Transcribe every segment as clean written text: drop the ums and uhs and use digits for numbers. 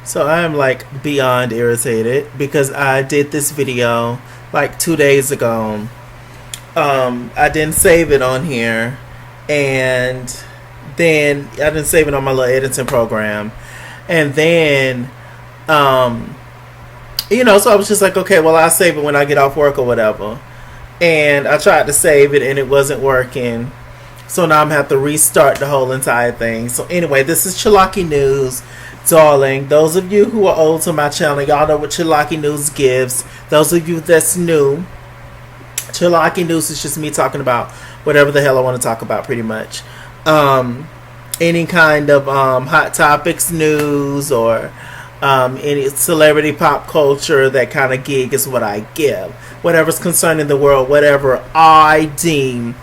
So I am like beyond irritated because I did this video like 2 days ago. I didn't save it on here, and then I didn't save it on my little editing program, and then so I was just like, okay, well, I'll save it when I get off work or whatever. And I tried to save it and it wasn't working. So now I'm going to have to restart the whole entire thing. So anyway, this is Chalaki News. Darling, those of you who are old to my channel, y'all know what Chalaki News gives. Those of you that's new, Chalaki News is just me talking about whatever the hell I want to talk about, pretty much. Any kind of hot topics news or any celebrity pop culture, that kind of gig is what I give. Whatever's concerning the world, whatever I deem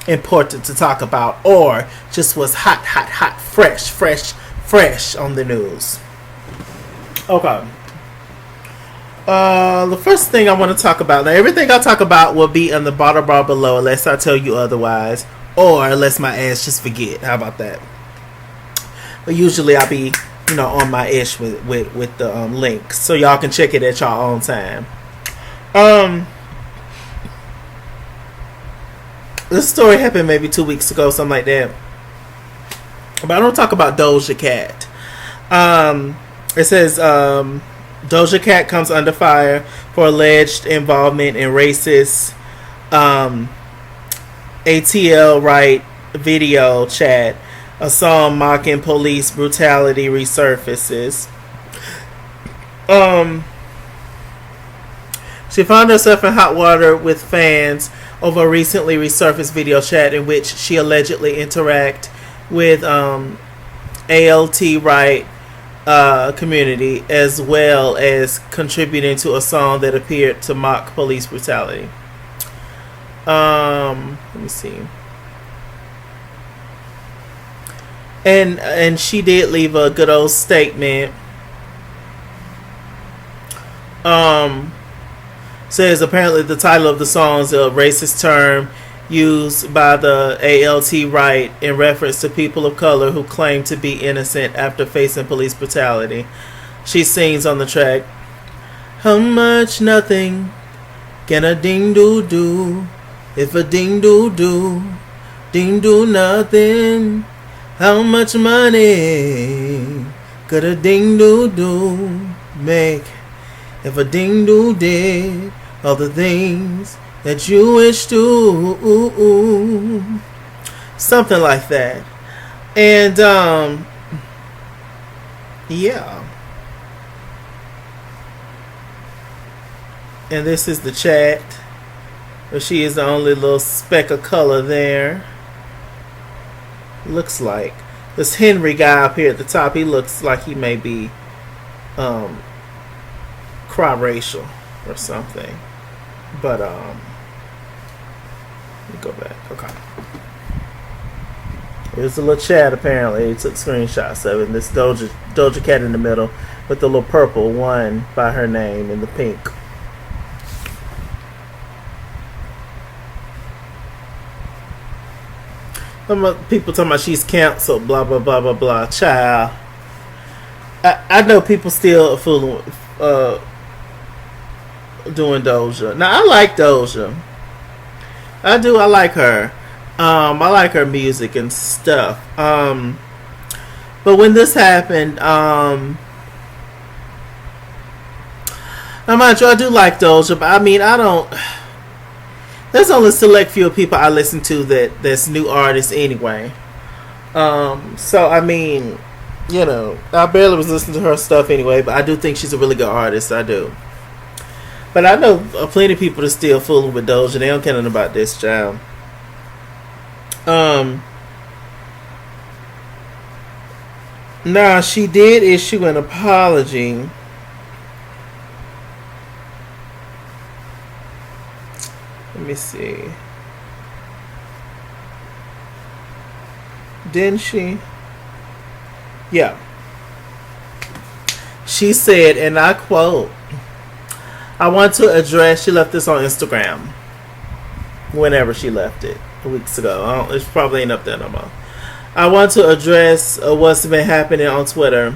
important to talk about, or just was hot, fresh on the news. Okay. The first thing I want to talk about, now everything I talk about will be in the bottom bar below unless I tell you otherwise, or unless my ass just forget. How about that? But usually I'll be on my ish with the link, so y'all can check it at y'all own time. This story happened maybe 2 weeks ago, something like that. But I don't talk about Doja Cat. It says Doja Cat comes under fire for alleged involvement in racist ATL right video chat. A song mocking police brutality resurfaces. She found herself in hot water with fans over a recently resurfaced video chat in which she allegedly interacted with ALT right community, as well as contributing to a song that appeared to mock police brutality. Let me see. And she did leave a good old statement. Says apparently the title of the song is a racist term used by the ALT right in reference to people of color who claim to be innocent after facing police brutality. She sings on the track, "How much nothing can a ding doo do if a ding doo do nothing? How much money could a ding doo do make if a ding doo did all the things that you wish to?" Something like that. And yeah. And this is the chat where she is the only little speck of color there. Looks like this Henry guy up here at the top, he looks like he may be cri-racial or something. But let me go back. Okay. Here's a little chat apparently. He took screenshots of it. And this Doja Cat in the middle with the little purple one by her name in the pink. People talking about she's canceled, blah blah blah blah blah. Child, I know people still fooling, doing Doja. Now I like Doja, I do. I like her. I like her music and stuff. But when this happened, I'm not sure. I do like Doja, but I mean, I don't. There's only select few people I listen to that's new artists anyway. So I mean, I barely was listening to her stuff anyway, but I do think she's a really good artist. I do. But I know plenty of people are still fooling with Doja. They don't care nothing about this child. Now she did issue an apology. Let me see. Didn't she? Yeah. She said, and I quote, "I want to address," she left this on Instagram. Whenever she left it. Weeks ago. It probably ain't up there no more. "I want to address what's been happening on Twitter.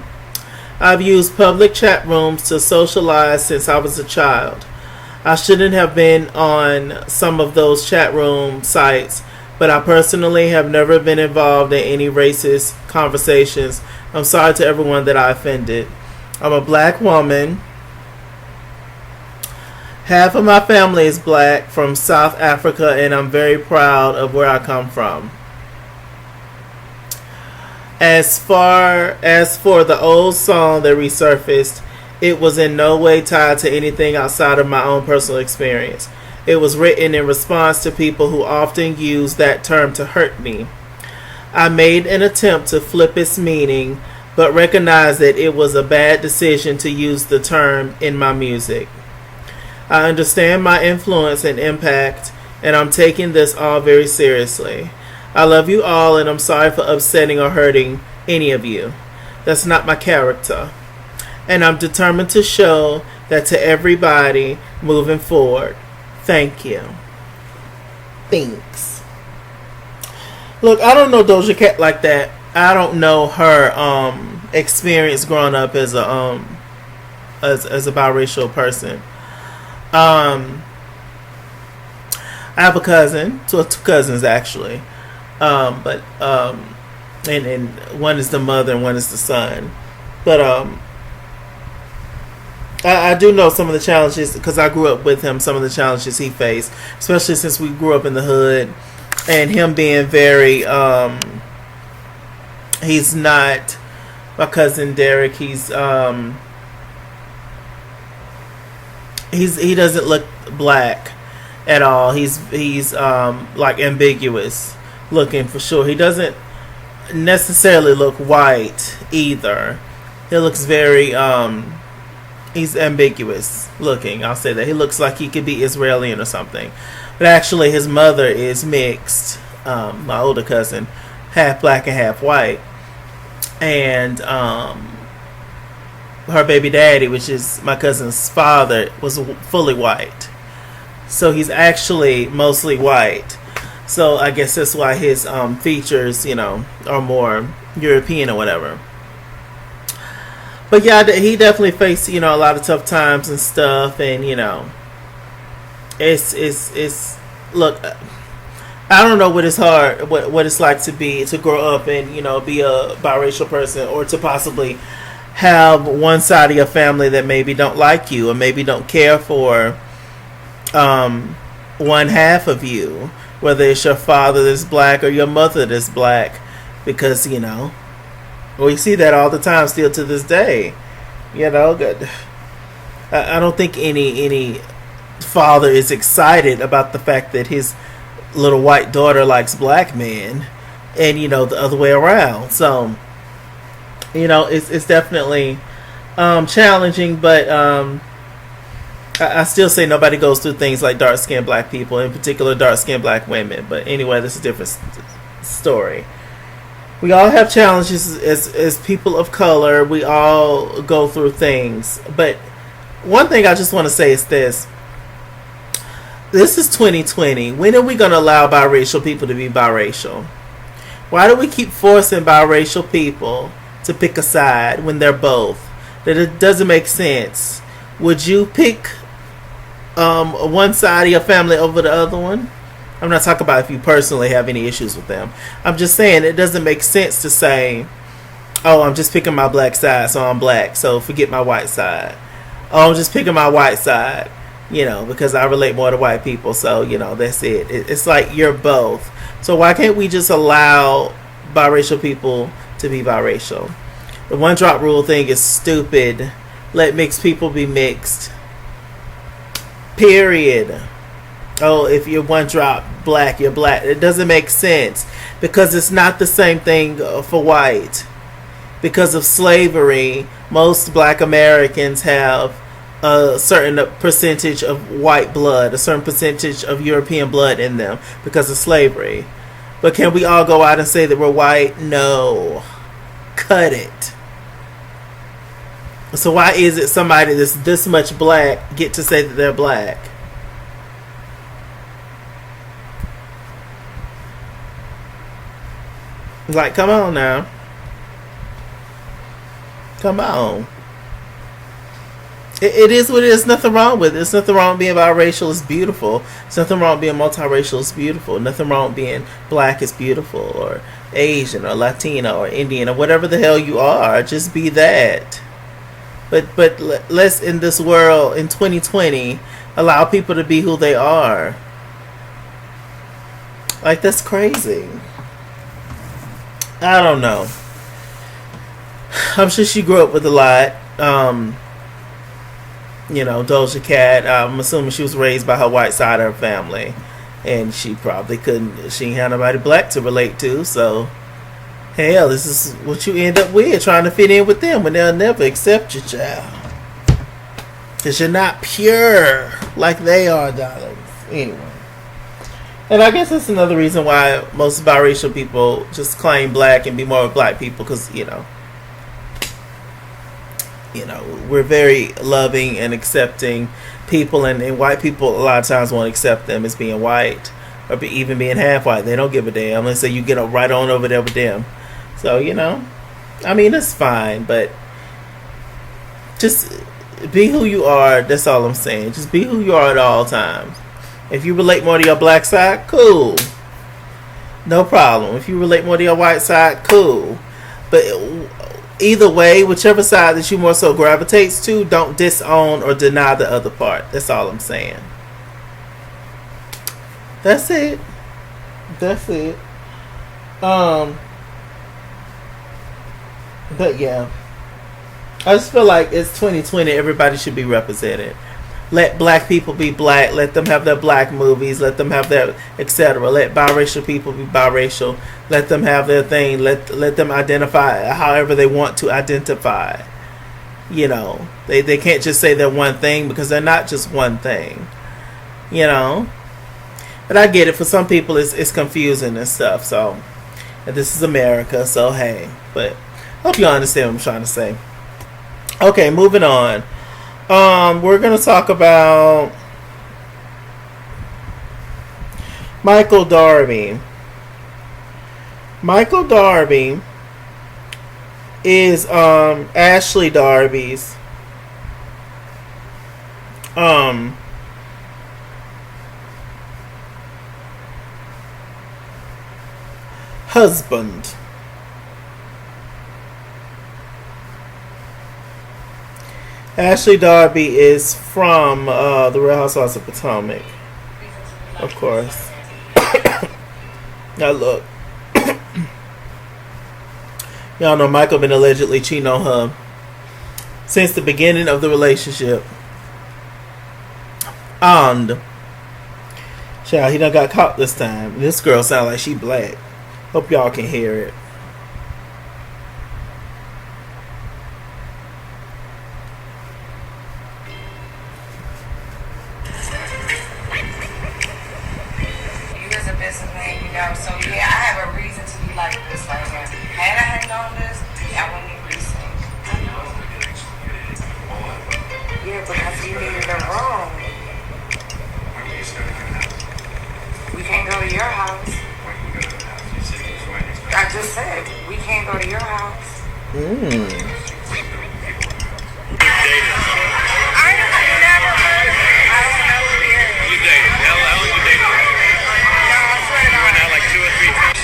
I've used public chat rooms to socialize since I was a child. I shouldn't have been on some of those chat room sites, but I personally have never been involved in any racist conversations. I'm sorry to everyone that I offended. I'm a black woman. Half of my family is black from South Africa, and I'm very proud of where I come from. As for the old song that resurfaced, it was in no way tied to anything outside of my own personal experience. It was written in response to people who often use that term to hurt me. I made an attempt to flip its meaning, but recognized that it was a bad decision to use the term in my music. I understand my influence and impact, and I'm taking this all very seriously. I love you all, and I'm sorry for upsetting or hurting any of you. That's not my character. And I'm determined to show that to everybody moving forward. Thank you. Thanks. Look, I don't know Doja Cat like that. I don't know her experience growing up as a as a biracial person. I have a cousin, two cousins actually. And one is the mother and one is the son. But I do know some of the challenges because I grew up with him. Some of the challenges he faced, especially since we grew up in the hood, and him being very he's not my cousin Derek. He doesn't look black at all. He's like ambiguous looking for sure. He doesn't necessarily look white either. He looks very he's ambiguous looking. I'll say that. He looks like he could be Israeli or something. But actually his mother is mixed. My older cousin, half black and half white. And her baby daddy, which is my cousin's father, was fully white. So he's actually mostly white. So I guess that's why his features, are more European or whatever. But yeah, he definitely faced, a lot of tough times and stuff, and it's look, I don't know what it's hard, what it's like to grow up and be a biracial person, or to possibly have one side of your family that maybe don't like you or maybe don't care for one half of you, whether it's your father that's black or your mother that's black, because we see that all the time still to this day. I don't think any father is excited about the fact that his little white daughter likes black men, and the other way around. So it's definitely challenging, but I still say nobody goes through things like dark-skinned black people, in particular dark-skinned black women. But anyway, this is a different story. We all have challenges as people of color. We all go through things. But one thing I just want to say is this. This is 2020. When are we going to allow biracial people to be biracial? Why do we keep forcing biracial people to pick a side when they're both? That it doesn't make sense. Would you pick one side of your family over the other one? I'm not talking about if you personally have any issues with them. I'm just saying it doesn't make sense to say, oh, I'm just picking my black side, so I'm black, so forget my white side. Oh, I'm just picking my white side, because I relate more to white people, so, that's it. It's like you're both. So why can't we just allow biracial people to be biracial? The one drop rule thing is stupid. Let mixed people be mixed. Period. Oh, if you're one drop black, you're black. It doesn't make sense, because it's not the same thing for white. Because of slavery, most black Americans have a certain percentage of white blood, a certain percentage of European blood in them because of slavery. But can we all go out and say that we're white? No. Cut it. So why is it somebody that's this much black get to say that they're black? Like, come on now. Come on. It is what it is. Nothing wrong with it. There's nothing wrong with being biracial. It's beautiful. There's nothing wrong with being multiracial. It's beautiful. Nothing wrong with being black. It's beautiful. Or Asian or Latino or Indian or whatever the hell you are. Just be that. But let's, in this world in 2020, allow people to be who they are. Like, that's crazy. I don't know. I'm sure she grew up with a lot. Doja Cat. I'm assuming she was raised by her white side of her family, and she probably couldn't. She ain't had nobody black to relate to. So, hell, this is what you end up with, trying to fit in with them when they'll never accept you, child. Because you're not pure like they are, darlings. Anyway. And I guess that's another reason why most biracial people just claim black and be more with black people, because, we're very loving and accepting people, and white people a lot of times won't accept them as being white or even being half white. They don't give a damn. Let's say you get right on over there with them. So, I mean, it's fine, but just be who you are. That's all I'm saying. Just be who you are at all times. If you relate more to your black side, cool. No problem. If you relate more to your white side, cool. But either way, whichever side that you more so gravitates to, don't disown or deny the other part. That's all I'm saying. That's it. But yeah, I just feel like it's 2020. Everybody should be represented. Let black people be black. Let them have their black movies. Let them have their etc. Let biracial people be biracial. Let them have their thing. Let them identify however they want to identify. They can't just say they're one thing, because they're not just one thing. But I get it. For some people, it's confusing and stuff. So, and this is America. So hey, but hope you understand what I'm trying to say. Okay, moving on. We're going to talk about Michael Darby. Michael Darby is Ashley Darby's husband. Ashley Darby is from the Real Housewives of Potomac, of course. Now look, y'all know Michael been allegedly cheating on her since the beginning of the relationship, and child, he done got caught this time. This girl sound like she black. Hope y'all can hear it. So yeah, I have a reason to be like this. Like, had I had known this, I wouldn't even be saying. Yeah, because you needed a room. We can't go to your house. I just said we can't go to your house. I never heard of it. I don't know who he is. You dated? How long you dated? No, I swear to God. You went out like 2 or 3 times.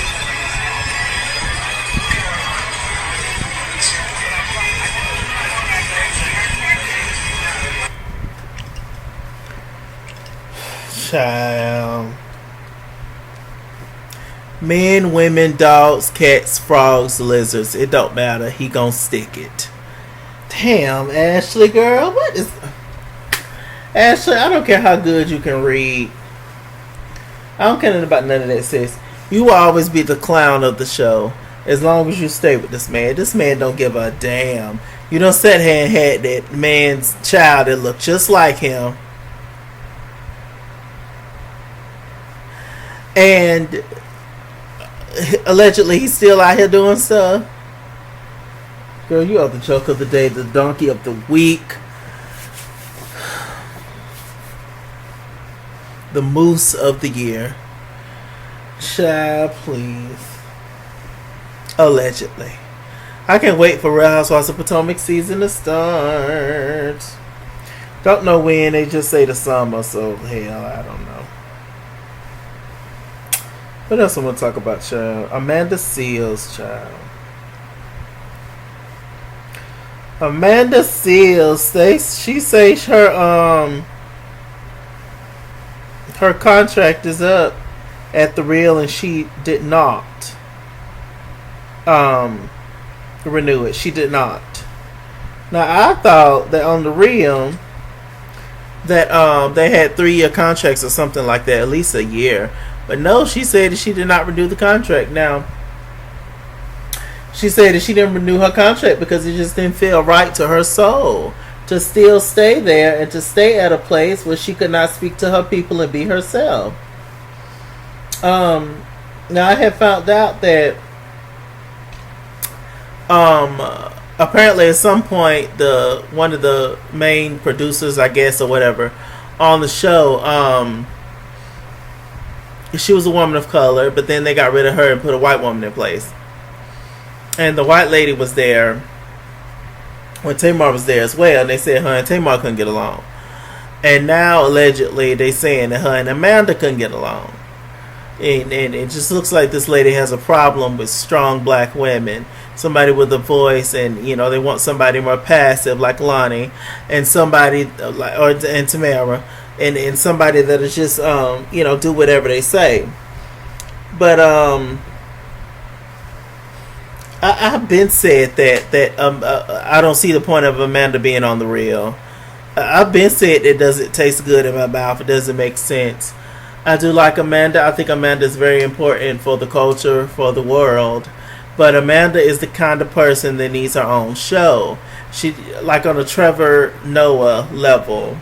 Child. Men, women, dogs, cats, frogs, lizards. It don't matter. He gonna stick it. Damn, Ashley, girl. What is... Ashley, I don't care how good you can read. I don't care about none of that, sis. You will always be the clown of the show as long as you stay with this man. This man don't give a damn. You done sat here and had that man's child that looked just like him. And allegedly he's still out here doing stuff. Girl, you are the joke of the day, the donkey of the week, the moose of the year. Child, please. Allegedly. I can't wait for Real Housewives of Potomac season to start. Don't know when. They just say the summer, so hell, I don't know. What else I'm gonna talk about, child? Amanda Seales, child. Amanda Seales, she says her contract is up at the Real, and she did not renew it. She did not. Now I thought that on the Real that they had 3-year contracts or something like that, at least a year. But no, she said that she did not renew the contract. Now, she said that she didn't renew her contract because it just didn't feel right to her soul to still stay there and to stay at a place where she could not speak to her people and be herself. Now I have found out that apparently at some point one of the main producers, I guess, or whatever, on the show, she was a woman of color, but then they got rid of her and put a white woman in place. And the white lady was there when Tamar was there as well, and they said her and Tamar couldn't get along. And now allegedly they saying that her and Amanda couldn't get along. And it just looks like this lady has a problem with strong black women. Somebody with a voice, and they want somebody more passive like Lonnie, and somebody and Tamara, and somebody that is just do whatever they say. But I've been said that I don't see the point of Amanda being on the Real. I've been said it doesn't taste good in my mouth. It doesn't make sense. I do like Amanda. I think Amanda is very important for the culture, for the world. But Amanda is the kind of person that needs her own show. She, like on a Trevor Noah level,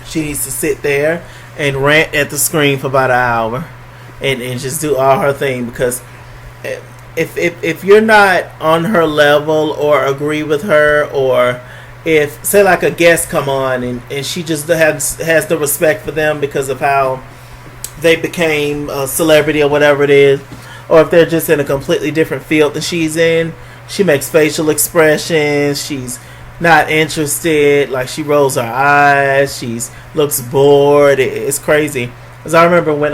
she needs to sit there and rant at the screen for about an hour and just do all her thing. Because if you're not on her level or agree with her, or if, say, like a guest come on and she just has the respect for them because of how they became a celebrity or whatever it is, or if they're just in a completely different field than she's in, she makes facial expressions, she's not interested, like she rolls her eyes, she looks bored. It's crazy. Because I remember when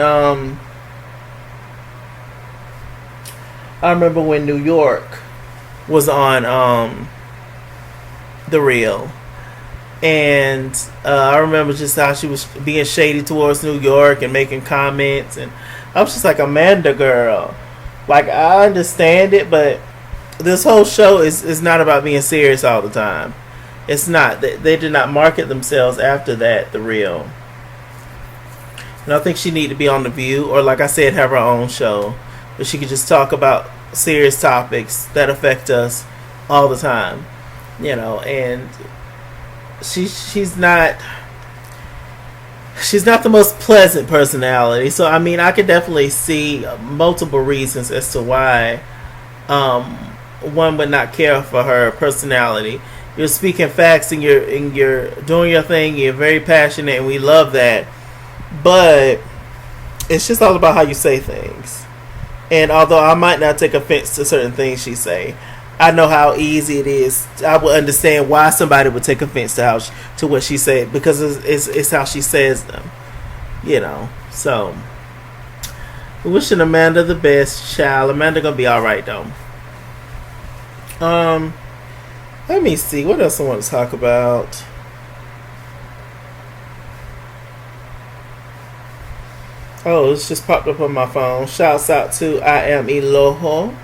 New York was on The Real, and I remember just how she was being shady towards New York and making comments, and I was just like, Amanda, girl, like, I understand it, but this whole show is not about being serious all the time. It's not. They did not market themselves after that, The Real. And I think she need to be on The View, or like I said, have her own show where she could just talk about serious topics that affect us all the time, and she's not the most pleasant personality. So I mean, I could definitely see multiple reasons as to why one would not care for her personality. You're speaking facts, and you're doing your thing. You're very passionate, and we love that. But it's just all about how you say things. And although I might not take offense to certain things she say, I know how easy it is. I would understand why somebody would take offense to what she said, because it's how she says them, So, wishing Amanda the best, child. Amanda gonna be all right though. Let me see what else I want to talk about. Oh, it's just popped up on my phone. Shouts out to I Am Eloho.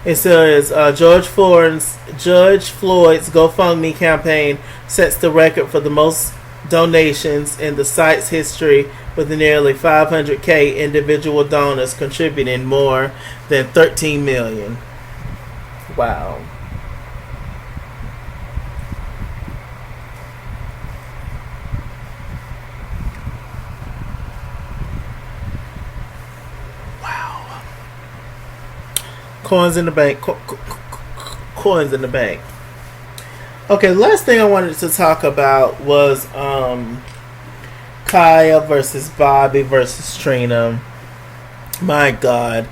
It says George Floyd's GoFundMe campaign sets the record for the most donations in the site's history, with nearly 500K individual donors contributing more than $13 million. Wow. Coins in the bank. Coins in the bank. Okay, the last thing I wanted to talk about was Khia versus Bobby versus Trina. My God.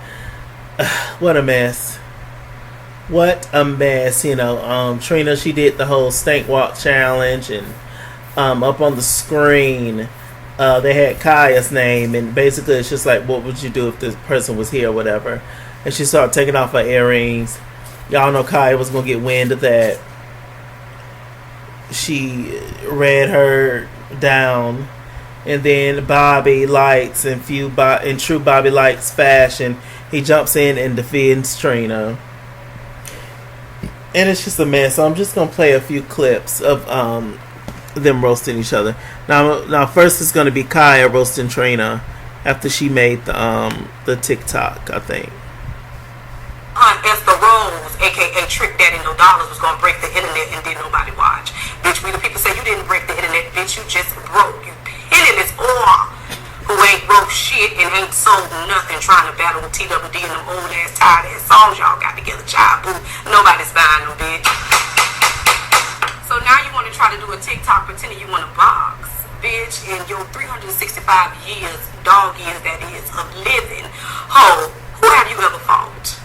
What a mess. What a mess, you know. Trina, she did the whole stank walk challenge, and up on the screen, they had Khia's name, and basically it's just like, what would you do if this person was here or whatever? And she started taking off her earrings. Y'all know Khia was gonna get wind of that. She read her down, and then Bobby Lights, in true Bobby Lights fashion, he jumps in and defends Trina. And it's just a mess. So I'm just gonna play a few clips of them roasting each other. Now first it's gonna be Khia roasting Trina after she made the TikTok, I think. As the Rose, aka Trick Daddy No Dollars, was gonna break the internet and did nobody watch. Bitch, we the people say you didn't break the internet, bitch, you just broke. You penniless whore who ain't broke shit and ain't sold nothing, trying to battle with TWD and them old ass tired ass songs y'all got together, child boo. Nobody's buying them, bitch. So now you wanna try to do a TikTok pretending you wanna box. Bitch, in your 365 years, dog years that is, of living, ho, who have you ever fought?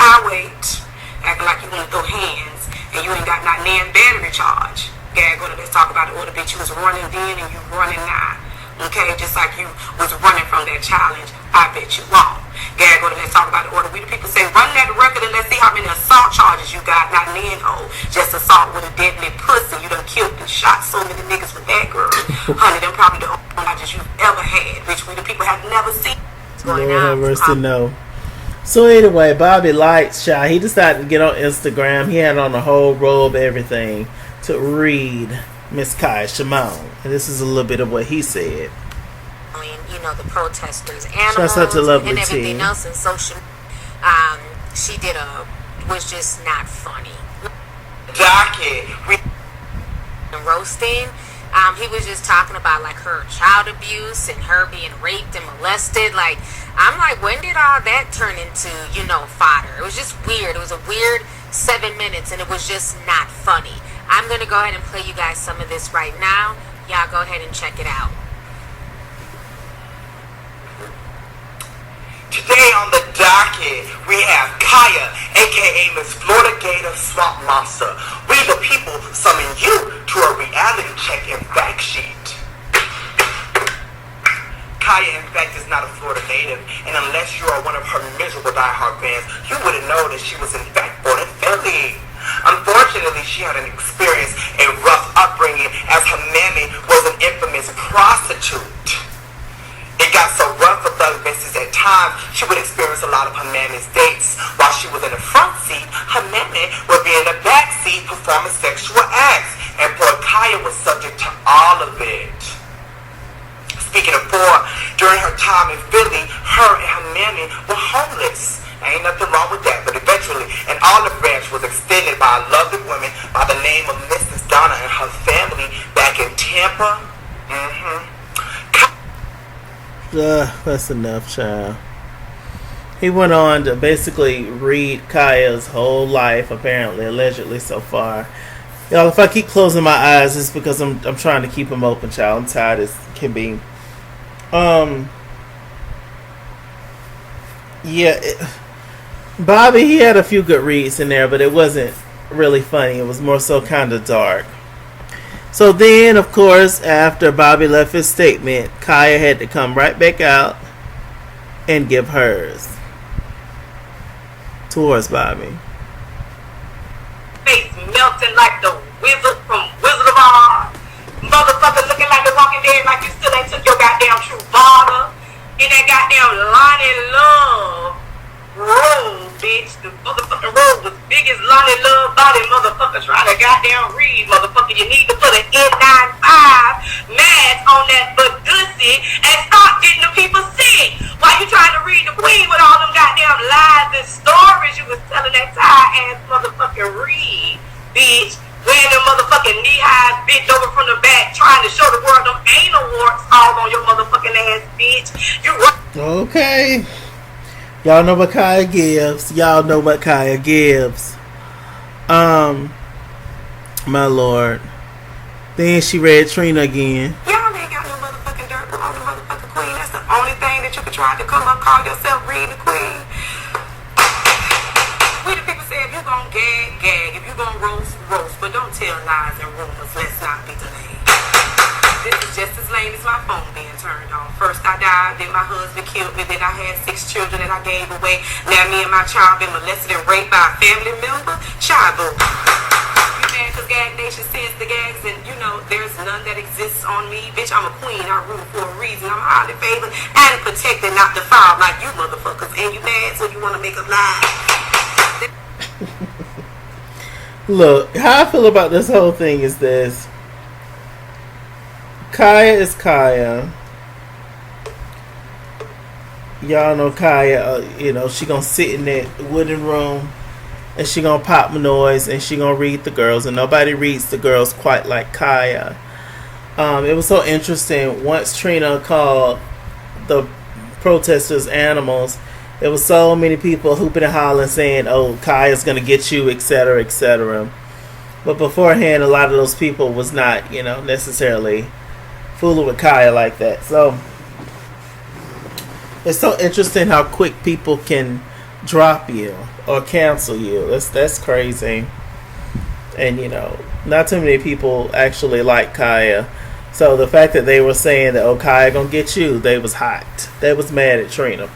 I wait, acting like you want to throw hands, and you ain't got not damn battery charge. Gag, let's talk about the order, bitch. You was running then and you running now. Okay, just like you was running from that challenge, I bet you won't. Gag, let's talk about the order. We the people say, run that record and let's see how many assault charges you got. Not then, ho, just assault with a deadly pussy. You done killed and shot so many niggas with that girl. Honey, them probably the only charges you've ever had, bitch. We the people have never seen. Lord have mercy, no. So anyway, Bobby Lights, child, he decided to get on Instagram. He had on a whole robe, everything, to read Miss Khia Shimon. And this is a little bit of what he said. I mean, you know, the protesters, animals, Shouts out to Lovely and everything T. else in social. She was just not funny. Docket. Roasting. He was just talking about like her child abuse and her being raped and molested. Like, I'm like, when did all that turn into, you know, fodder? It was just weird. It was a weird 7 minutes and it was just not funny. I'm going to go ahead and play you guys some of this right now. Y'all go ahead and check it out. Today on the docket, we have Khia, aka Miss Florida Gator Swamp Monster. We the people summon you to a reality check and fact sheet. Khia, in fact, is not a Florida native, and unless you are one of her miserable diehard fans, you wouldn't know that she was in fact born in Philly. Unfortunately, she had a rough upbringing, as her mammy was an infamous prostitute. It got so rough for Thug Missus at times, she would experience a lot of her mammy's dates. While she was in the front seat, her mammy would be in the back seat performing sexual acts, and poor Khia was subject to all of it. Speaking of poor, during her time in Philly, her and her mammy were homeless. Ain't nothing wrong with that, but eventually an olive branch was extended by a lovely woman by the name of Mrs. Donna and her family back in Tampa. That's enough, child. He went on to basically read Khia's whole life, apparently, allegedly so far. Y'all, if I keep closing my eyes, it's because I'm trying to keep them open, child. I'm tired as can be. Bobby, he had a few good reads in there, but it wasn't really funny. It was more so kind of dark. So then, of course, after Bobby left his statement, Khia had to come right back out and give hers towards Bobby. Face melting like the wizard from Wizard of Oz. Motherfucker looking like the Walking Dead, like you still ain't took your goddamn true father. In that goddamn Lonnie Love room, bitch. The motherfucking room was big as Lonnie Love body, motherfucker trying to goddamn read. Motherfucker, you need to put an N95 mask on that bussy and stop getting the people sick. While you trying to read the Queen with all them goddamn lies and stories you was telling that tired ass motherfucking read, bitch. Wearing them motherfucking knee-highs, bitch, over from the back, trying to show the world them anal warts all on your motherfucking ass, bitch. You okay. Y'all know what Khia gives. Y'all know what Khia gives. My lord. Then she read Trina again. Y'all ain't got no motherfucking dirt on the motherfucking Queen. That's the only thing that you could try to come up, call yourself reading the Queen. We the people say gag. If you gonna roast, roast, but don't tell lies and rumors. Let's not be delayed. This is just as lame as my phone being turned off. First I died, then my husband killed me, then I had 6 children that I gave away. Now me and my child been molested and raped by a family member. Child boo. You mad cause Gag Nation sends the gags and you know there's none that exists on me. Bitch, I'm a queen, I rule for a reason. I'm highly favored and protected, not defiled like you motherfuckers. And you mad so you wanna make up lies. Look, how I feel about this whole thing is this. Khia is Khia. Y'all know Khia, you know, she gonna sit in that wooden room and she gonna pop noise and she gonna read the girls, and nobody reads the girls quite like Khia. It was so interesting. Once Trina called the protesters animals, there was so many people hooping and hollering saying, oh, Khia's gonna get you, etc., etc. But beforehand, a lot of those people was not, you know, necessarily fooling with Khia like that. So it's so interesting how quick people can drop you or cancel you. That's crazy. And you know, not too many people actually like Khia. So the fact that they were saying that, oh, Khia gonna get you, they was hot. They was mad at Trina.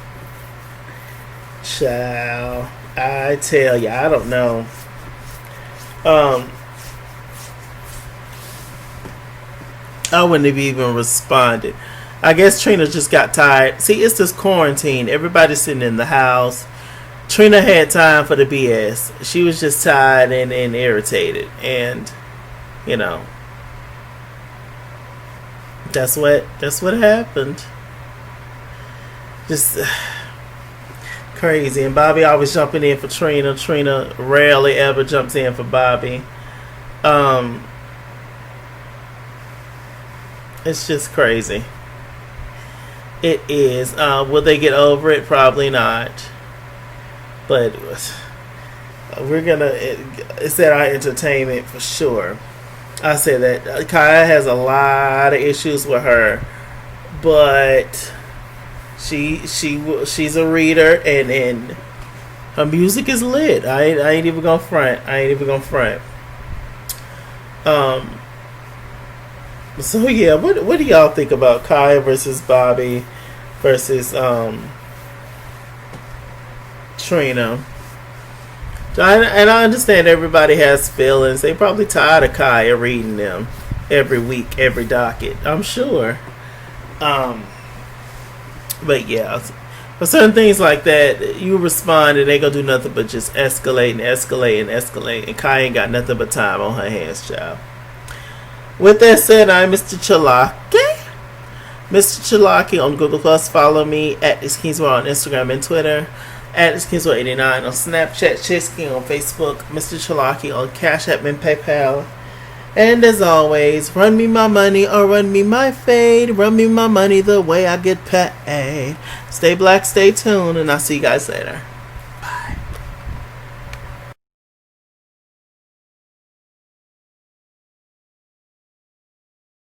Child, I tell you, I don't know. I wouldn't have even responded. I guess Trina just got tired. See, it's this quarantine. Everybody's sitting in the house. Trina had time for the BS. She was just tired and irritated. And, you know, that's what happened. Just crazy. And Bobby always jumping in for Trina. Trina rarely ever jumps in for Bobby. It's just crazy. It is. Will they get over it? Probably not. But we're gonna. It's at our entertainment for sure. I say that Khia has a lot of issues with her, but she's a reader and her music is lit. I ain't even gonna front. So yeah, what do y'all think about Khia versus Bobby versus Trina? And I understand everybody has feelings. They probably tired of Khia reading them every week, every docket, I'm sure. But yeah, for certain things like that, you respond and they gonna do nothing but just escalate. And Khia ain't got nothing but time on her hands, child. With that said, I'm Mr. Chalaki. Mr. Chalaki on Google Plus. Follow me at Kingswell on Instagram and Twitter. At Kingswell89 on Snapchat. Chisky on Facebook. Mr. Chalaki on Cash App and PayPal. And as always, run me my money or run me my fade. Run me my money the way I get paid. Stay black, stay tuned, and I'll see you guys later.